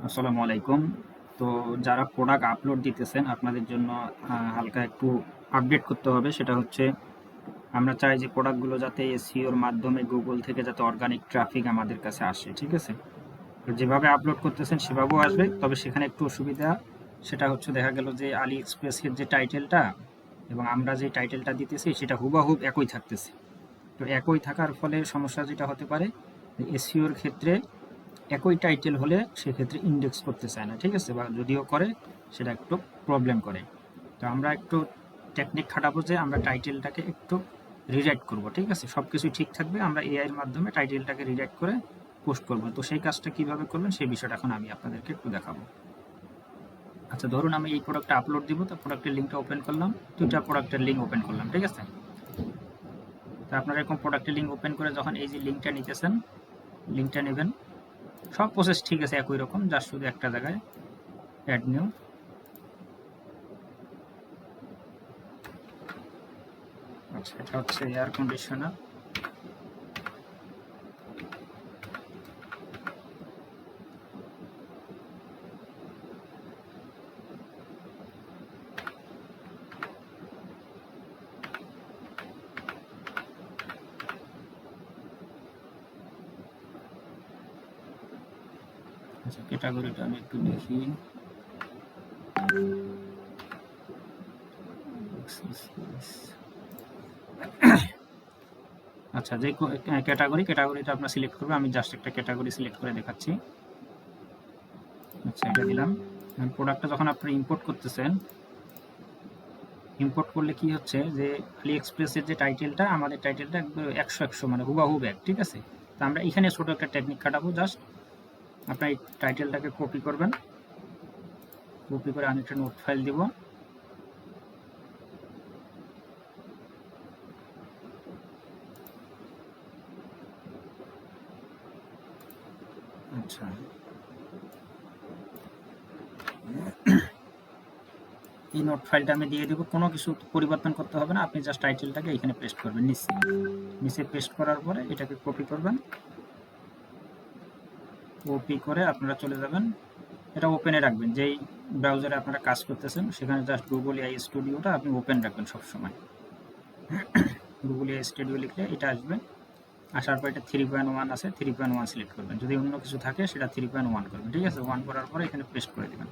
আসসালামু আলাইকুম। তো যারা প্রোডাক্ট আপলোড দিতেছেন আপনাদের জন্য হালকা একটু আপডেট করতে হবে। সেটা হচ্ছে আমরা চাই যে প্রোডাক্টগুলো যাতে এসইওর মাধ্যমে গুগল থেকে যাতে অর্গানিক ট্রাফিক আমাদের কাছে আসে, ঠিক আছে? তো যেভাবে আপলোড করতেছেন সেভাবেও আসবে, তবে সেখানে একটু অসুবিধা। সেটা হচ্ছে দেখা গেল যে আলি এক্সপ্রেসের যে টাইটেলটা এবং আমরা যে টাইটেলটা দিতেছি সেটা হুবাহুব একই থাকতেছে। তো একই থাকার ফলে সমস্যা যেটা হতে পারে, এসইওর ক্ষেত্রে একই টাইটেল হলে সেক্ষেত্রে ইন্ডেক্স করতে চায় না, ঠিক আছে? বা যদিও করে সেটা একটু প্রবলেম করে। তো আমরা একটু টেকনিক খাটাবো যে আমরা টাইটেলটাকে একটু রিরাইট করব, ঠিক আছে? সব কিছুই ঠিক থাকবে, আমরা এআই এর মাধ্যমে টাইটেলটাকে রিরাইট করে পোস্ট করব। তো সেই কাজটা কিভাবে করবেন সেই বিষয়টা এখন আমি আপনাদেরকে একটু দেখাবো। আচ্ছা, ধরুন আমি এই প্রোডাক্টটা আপলোড দিব, তো প্রোডাক্টের লিঙ্কটা ওপেন করলাম, দুইটা প্রোডাক্টের লিঙ্ক ওপেন করলাম, ঠিক আছে? তো আপনারা এরকম প্রোডাক্টের লিঙ্ক ওপেন করে যখন এই যে লিঙ্কটা নিতেছেন, লিঙ্কটা নেবেন, সব প্রসেস ঠিক আছে একই রকম, জাস্ট শুধু একটা জায়গায় অ্যাড নিউ। আচ্ছা, এটা হচ্ছে এয়ার কন্ডিশনার। আচ্ছা, ক্যাটাগরিটা আমি একটু দেখি। আচ্ছা, যে ক্যাটাগরিটা আপনার সিলেক্ট করবে, আমি জাস্ট একটা ক্যাটাগরি সিলেক্ট করে দেখাচ্ছি। আচ্ছা, এটা দিলাম। প্রোডাক্টটা যখন আপনি ইম্পোর্ট করতেছেন, ইম্পোর্ট করলে কি হচ্ছে যে আলি এক্সপ্রেসের যে টাইটেলটা, আমাদের টাইটেলটা একদম 100 মানে হুবাহুব এক, ঠিক আছে? তো আমরা এখানে ছোট একটা টেকনিক খাটাবো। জাস্ট আপনার এই টাইটেলটাকে কপি করবেন, কপি করে আমি একটা নোট ফাইল দিব। আচ্ছা, এই নোট ফাইলটা আমি দিয়ে দেবো, কোনো কিছু পরিবর্তন করতে হবে না, আপনি জাস্ট টাইটেলটাকে এখানে পেস্ট করবেন নিচে। নিচে পেস্ট করার পরে এটাকে কপি করবেন, কপি করে আপনারা চলে যাবেন, এটা ওপেনে রাখবেন। যেই ব্রাউজারে আপনারা কাজ করতেছেন সেখানে জাস্ট গুগল এআই স্টুডিওটা আপনি ওপেন রাখবেন সবসময়। গুগল এআই স্টুডিও লিখলে এটা আসবে, আসার পর এটা 3.1 আছে, 3.1 সিলেক্ট করবেন। যদি অন্য কিছু থাকে সেটা 3.1 করবেন, ঠিক আছে? 1 করার পরে এখানে পেস্ট করে দিবেন।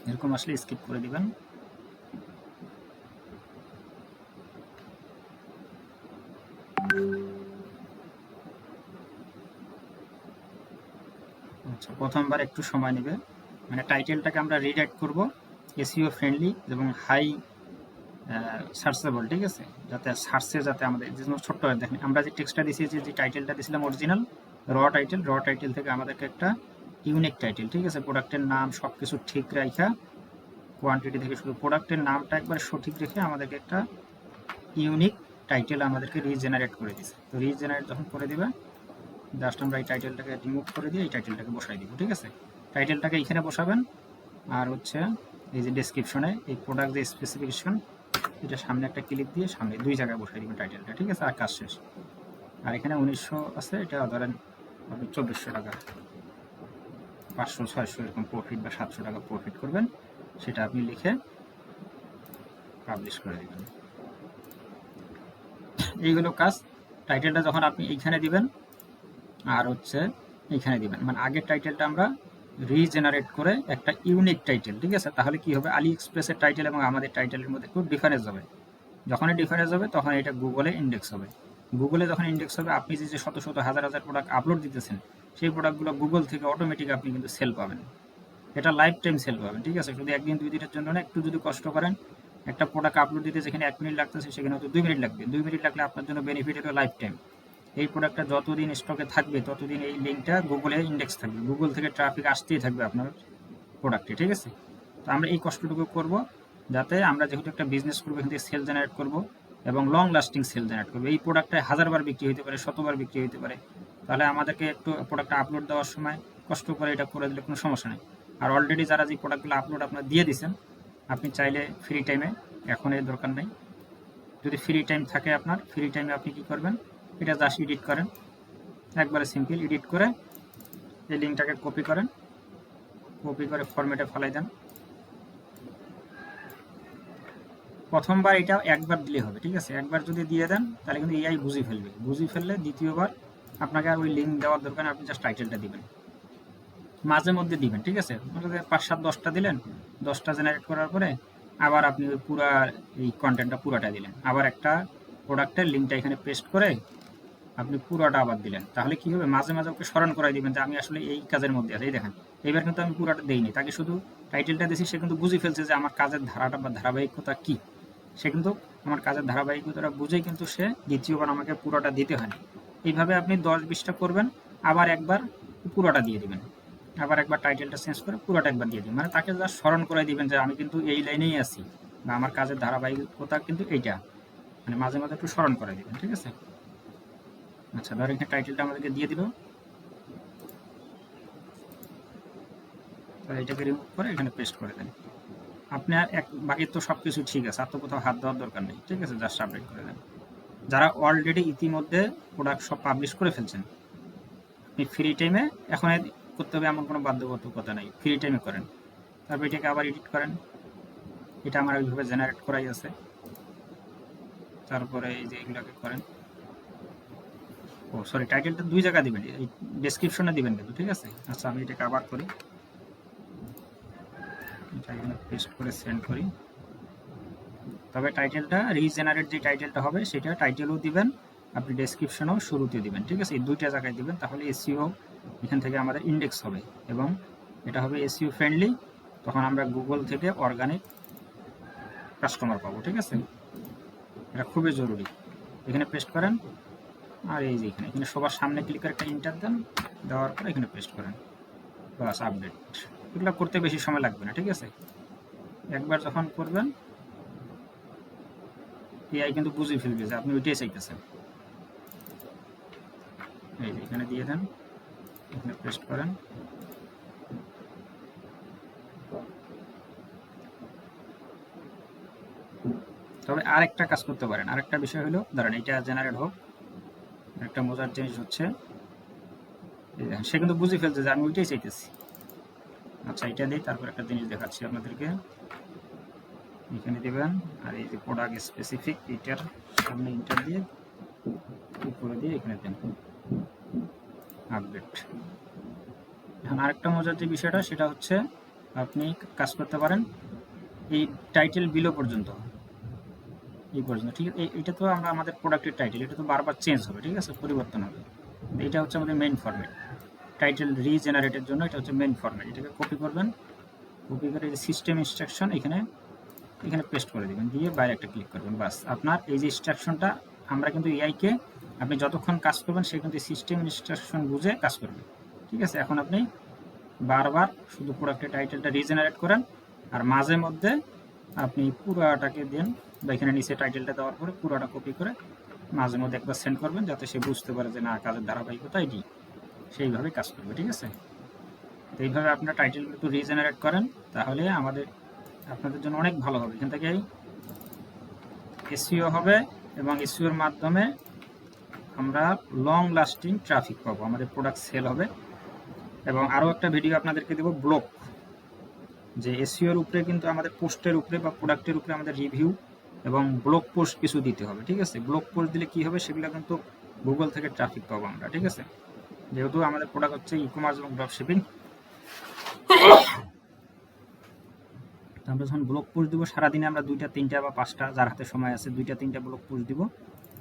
এরকম আসলে স্কিপ করে দিবেন। আচ্ছা, প্রথমবার একটু সময় নেবে, মানে টাইটেলটাকে আমরা রিরাইট করব এসইও ফ্রেন্ডলি এবং হাই সার্চেবল, ঠিক আছে? যাতে সার্চে যাতে আমাদের যে ছোট্ট দেখেন, আমরা যে টেক্সটটা দিয়েছি, যে টাইটেলটা দিয়েছিলাম অরিজিনাল র টাইটেল থেকে আমাদেরকে একটা ইউনিক টাইটেল, ঠিক আছে? প্রোডাক্টের নাম সব কিছু ঠিক রাখা, কোয়ান্টিটি থেকে শুরু, প্রোডাক্টের নামটা একবার সঠিক রেখে আমাদেরকে একটা ইউনিক টাইটেল আমাদেরকে রিজেনারেট করে দিছে। তো রিজেনারেট যখন করে দিবে, জাস্ট আমরা এই টাইটেলটাকে রিমুভ করে দিয়ে এই টাইটেলটাকে বসাই দিব, ঠিক আছে? টাইটেলটাকে এইখানে বসাবেন, আর হচ্ছে এই যে ডেসক্রিপশনে এই প্রোডাক্ট যে স্পেসিফিকেশন, এটা সামনে একটা ক্লিক দিয়ে সামনে দুই জায়গায় বসাই দিবেন টাইটেলটা, ঠিক আছে? আর কাজ শেষ। আর এখানে 1900 আছে, এটা ধরেন আপনি 2400 টাকা, 500 600 এরকম প্রফিট বা 700 টাকা প্রফিট করবেন, সেটা আপনি লিখে পাবলিশ করে দেবেন। এইগুলো কাজ। টাইটেলটা যখন আপনি এইখানে দিবেন আর হচ্ছে এইখানে দিবেন, মানে আগের টাইটেলটা আমরা রিজেনারেট করে একটা ইউনিক টাইটেল, ঠিক আছে? তাহলে কি হবে, আলি এক্সপ্রেসের টাইটেল এবং আমাদের টাইটেলের মধ্যে খুব ডিফারেন্স হবে। যখনই ডিফারেন্স হবে তখন এটা গুগলে ইন্ডেক্স হবে। গুগলে যখন ইন্ডেক্স হবে, আপনি যে শত শত হাজার হাজার প্রোডাক্ট আপলোড দিতেছেন, সেই প্রোডাক্টগুলো গুগল থেকে অটোমেটিক আপনি কিন্তু সেল পাবেন। এটা লাইফ টাইম সেল পাবেন, ঠিক আছে? শুধু একদিন দুই দিনের জন্য না, একটু যদি কষ্ট করেন, একটা প্রোডাক্ট আপলোড দিতে যেখানে 1 মিনিট লাগতেছে সেখানে হয়তো 2 মিনিট লাগবে। 2 মিনিট লাগলে আপনার জন্য বেনিফিট হলো লাইফ টাইম। এই প্রোডাক্টটা যতদিন স্টকে থাকবে ততদিন এই লিঙ্কটা গুগলে ইন্ডেক্স থাকবে, গুগল থেকে ট্রাফিক আসতেই থাকবে আপনার প্রোডাক্টে, ঠিক আছে? তো আমরা এই কষ্টটুকু করব, যাতে আমরা যেহেতু একটা বিজনেস করবো, এখান থেকে সেল জেনারেট করবো এবং লং লাস্টিং সেল জেনারেট করবো। এই প্রোডাক্টটা 1000 বার বিক্রি হতে পারে, 100 বার বিক্রি হতে পারে। তাহলে আমাদেরকে একটু প্রোডাক্টটা আপলোড দেওয়ার সময় কষ্ট করে এটা করে দিলে কোনো সমস্যা নেই। আর অলরেডি যারা যে প্রোডাক্টগুলো আপলোড আপনার দিয়ে দিচ্ছেন, আপনি চাইলে ফ্রি টাইমে, এখন এর দরকার নেই, যদি ফ্রি টাইম থাকে আপনার, ফ্রি টাইমে আপনি কি করবেন, এটা জাস্ট এডিট করেন, একবারে সিম্পল এডিট করে এই লিঙ্কটাকে কপি করেন, কপি করে ফরম্যাটে ফেলাই দেন। প্রথমবার এটা একবার দিলে হবে, ঠিক আছে? একবার যদি দিয়ে দেন তাহলে কিন্তু এআই বুঝে ফেলবে, বুঝে ফেললে দ্বিতীয়বার আপনাকে আর ওই লিঙ্ক দেওয়ার দরকার, আপনি জাস্ট টাইটেলটা দিবেন, মাঝে মধ্যে দিবেন, ঠিক আছে? 5-7-10টা দিলেন, 10টা জেনারেট করার পরে আবার আপনি ওই পুরা এই কন্টেন্টটা পুরাটা দিলেন, আবার একটা প্রোডাক্টের লিঙ্কটা এখানে পেস্ট করে আপনি পুরোটা আবার দিলেন। তাহলে কি হবে, মাঝে মাঝে ওকে স্মরণ করাই দিবেন যে আমি আসলে এই কাজের মধ্যে আছি। এই দেখেন এবার কিন্তু আমি পুরোটা দেইনি, তাকে শুধু টাইটেলটা দিয়েছি, সে কিন্তু বুঝে ফেলছে যে আমার কাজের ধারাটা বা ধারাবাহিকতা কি। সে কিন্তু আমার কাজের ধারাবাহিকতাটা বুঝেই কিন্তু সে দ্বিতীয়বার আমাকে পুরোটা দিতে হয়নি। এইভাবে আপনি 10-20টা করবেন, আবার একবার পুরোটা দিয়ে দিবেন, আবার একবার টাইটেলটা চেঞ্জ করে পুরোটা একবার দিয়ে দিবেন। মানে তাকে জাস্ট স্মরণ করাই দিবেন যে আমি কিন্তু এই লাইনেই আছি বা আমার কাজের ধারাবাহিকতা কিন্তু এইটা, মানে মাঝে মাঝে একটু স্মরণ করে দিবেন, ঠিক আছে? আচ্ছা, ধর এখানে টাইটেলটা আমাদেরকে দিয়ে দিল, এটাকে রিমুভ করে এখানে পেস্ট করে দেন। আপনার বাকি তো সব কিছু ঠিক আছে, আর তো কোথাও হাত দেওয়ার দরকার নেই, ঠিক আছে? জাস্ট আপডেট করে দেন। যারা অলরেডি ইতিমধ্যে প্রোডাক্ট সব পাবলিশ করে ফেলছেন, আপনি ফ্রি টাইমে এখন করতে হবে এমন কোনো বাধ্যবাধকতা নেই, ফ্রি টাইমে করেন। তারপর এটাকে আবার এডিট করেন, এটা আমার ওইভাবে জেনারেট করাই আছে। তারপরে এই যে এগুলোকে করেন, ও সরি, টাইটেলটা 2 জায়গা দিবেন, এই ডেসক্রিপশনে দিবেন কিন্তু, ঠিক আছে? আচ্ছা, আমি এটাকে আবার করি, এটা এখানে পেস্ট করে সেন্ড করি। তবে টাইটেলটা রিজেনারেট যে টাইটেলটা হবে সেটা টাইটেলও দিবেন, আপনি ডেসক্রিপশনেও শুরুতে দিবেন, ঠিক আছে? এই 2টা জায়গায় দিবেন, তাহলে এসইও এখান থেকে আমাদের ইন্ডেক্স হবে এবং এটা হবে এসইও ফ্রেন্ডলি। তখন আমরা গুগল থেকে অর্গানিক কাস্টমার পাবো, ঠিক আছে? এটা খুবই জরুরি। এখানে পেস্ট করেন, আর এই যে এখানে এখানে সবার সামনে ক্লিক করে একটা ইন্টার দেন, দেওয়ার পরে এখানে পেস্ট করেন, বাস আপডেট। এগুলো করতে বেশি সময় লাগবে না, ঠিক আছে? একবার যখন করবেন এআই কিন্তু বুঝে ফেলবে যে আপনি ওইটাই চাইতেছেন। এই যে এখানে দিয়ে দেন, এখানে পেস্ট করেন। তবে আরেকটা কাজ করতে পারেন, আরেকটা বিষয় হলো, ধরেন এটা জেনারেট হোক, একটা মজার জিনিস হচ্ছে সে কিন্তু বুঝে ফেলছে যে আমি ওইটাই চাইতেছি। আচ্ছা, এটা দিই, তারপর একটা জিনিস দেখাচ্ছি আপনাদেরকে। এখানে দেবেন, আর এই যে প্রোডাক্ট স্পেসিফিক, এটার সামনে ইন্টার দিয়ে উপরে দিয়ে এখানে দেন আপডেট। এখন আরেকটা মজার যে বিষয়টা সেটা হচ্ছে আপনি কাজ করতে পারেন এই টাইটেল বিলো পর্যন্ত, এই পর্যন্ত, ঠিক আছে? এটা তো আমরা আমাদের প্রোডাক্টের টাইটেল, এটা তো বারবার চেঞ্জ হবে, ঠিক আছে? পরিবর্তন হবে। এটা হচ্ছে আমাদের মেইন ফরম্যাট, টাইটেল রিজেনারেটের জন্য এটা হচ্ছে মেইন ফরম্যাট। এটাকে কপি করবেন, কপি করে যে সিস্টেম ইনস্ট্রাকশন এখানে পেস্ট করে দেবেন, দিয়ে বাইরে একটা ক্লিক করবেন, বাস আপনার এই যে ইনস্ট্রাকশনটা। আমরা কিন্তু এআইকে আপনি যতক্ষণ কাজ করবেন সে কিন্তু সিস্টেম ইনস্ট্রাকশন বুঝে কাজ করবে, ঠিক আছে? এখন আপনি বারবার শুধু প্রোডাক্টের টাইটেলটা রিজেনারেট করেন, আর মাঝে মধ্যে আপনি পুরোটাকে দেন, বা এখানে নিচে টাইটেলটা দেওয়ার পরে পুরোটা কপি করে মাঝে মধ্যে একবার সেন্ড করবেন, যাতে সে বুঝতে পারে যে না, কাজের ধারাবাহিকতা এটি, সেইভাবে কাজ করবে, ঠিক আছে? তো এইভাবে আপনার টাইটেলগুলো একটু রিজেনারেট করেন, তাহলে আপনাদের জন্য অনেক ভালো হবে। এখান থেকে এসইও হবে এবং এসইওর মাধ্যমে আমরা লং লাস্টিং ট্রাফিক পাবো, আমাদের প্রোডাক্ট সেল হবে। এবং আরও একটা ভিডিও আপনাদেরকে দেবো ব্লগ, যে এসইওর উপরে কিন্তু আমাদের পোস্টের উপরে বা প্রোডাক্টের উপরে আমাদের রিভিউ এবং ব্লগ পোস্ট কিছু দিতে হবে, ঠিক আছে? ব্লগ পোস্ট দিলে কি হবে, সেগুলো কিন্তু গুগল থেকে ট্রাফিক পাবো আমরা, ঠিক আছে? যেহেতু আমাদের প্রোডাক্ট হচ্ছে ই কমার্স এবং ড্রপ শিপিং, আমরা যখন ব্লগ পোস্ট দিব সারাদিনে আমরা 2টা 3টা বা 5টা, যার হাতে সময় আছে 2টা 3টা ব্লগ পোস্ট দিব।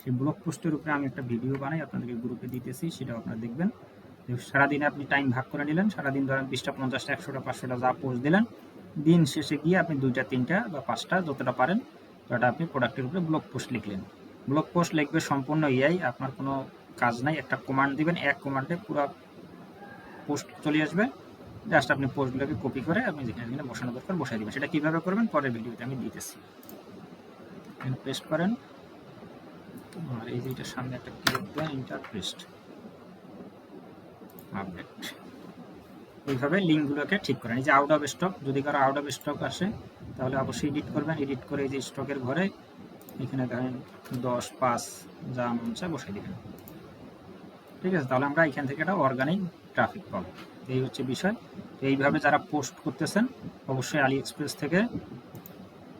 সেই ব্লগ পোস্টের উপরে আমি একটা ভিডিও বানাই, আপনাদেরকে গ্রুপে দিতেছি, সেটাও আপনারা দেখবেন। সারাদিনে আপনি টাইম ভাগ করে নিলেন, সারাদিন ধরেন 20টা 50টা 100টা 500টা যা পোস্ট দিলেন, দিন শেষে গিয়ে আপনি 2টা 3টা বা 5টা যতটা পারেন ততটা আপনি প্রোডাক্টের উপরে ব্লগ পোস্ট লিখলেন। ব্লগ পোস্ট লিখবে সম্পূর্ণ এআই, আপনার কোনো কাজ নাই। একটা কমান্ড দিবেন, এক কমান্ডে পুরো পোস্ট চলে আসবে। জাস্ট আপনি পোস্টগুলোকে কপি করে আপনি যেখানে যেখানে বসানো দরকার বসাই দিবেন। সেটা কীভাবে করবেন পরের ভিডিওতে আমি দিতেছি। এখানে পেস্ট করেন, আর এই যে এটার সামনে একটা ক্লিক দেন, ইন্টার পেস্ট আপডেট। এইভাবে লিঙ্কগুলোকে ঠিক করেন। এই যে আউট অফ স্টক, যদি কারো আউট অফ স্টক আসে তাহলে অবশ্যই এডিট করবেন। এডিট করে এই যে স্টকের ঘরে এখানে ধরেন 10, 5 যা মন চায় বসাই দেবেন। ঠিক আছে, তাহলে আমরা এখান থেকে একটা অর্গানিক ট্রাফিক পাবো। এই হচ্ছে বিষয়। তো এইভাবে যারা পোস্ট করতেছেন অবশ্যই আলি এক্সপ্রেস থেকে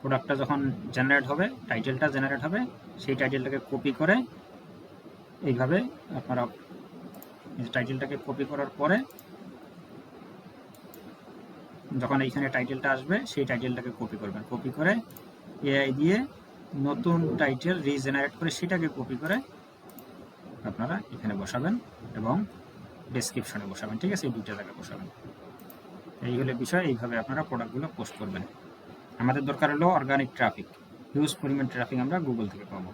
প্রোডাক্টটা যখন জেনারেট হবে, টাইটেলটা জেনারেট হবে, সেই টাইটেলটাকে কপি করে এইভাবে আপনারা টাইটেলটাকে কপি করার পরে যখন এইখানে টাইটেলটা আসবে সেই টাইটেলটাকে কপি করবেন, কপি করে এআই দিয়ে নতুন টাইটেল রিজেনারেট করে সেটাকে কপি করে আপনারা এখানে বসাবেন এবং ডেসক্রিপশনে বসাবেন। ঠিক আছে, এই দুইটা জায়গায় বসাবেন। এই হলো বিষয়। এইভাবে আপনারা প্রোডাক্টগুলো পোস্ট করবেন। আমাদের দরকার হলো অর্গানিক ট্রাফিক, হিউজ পরিমাণ ট্রাফিক আমরা গুগল থেকে পাবো।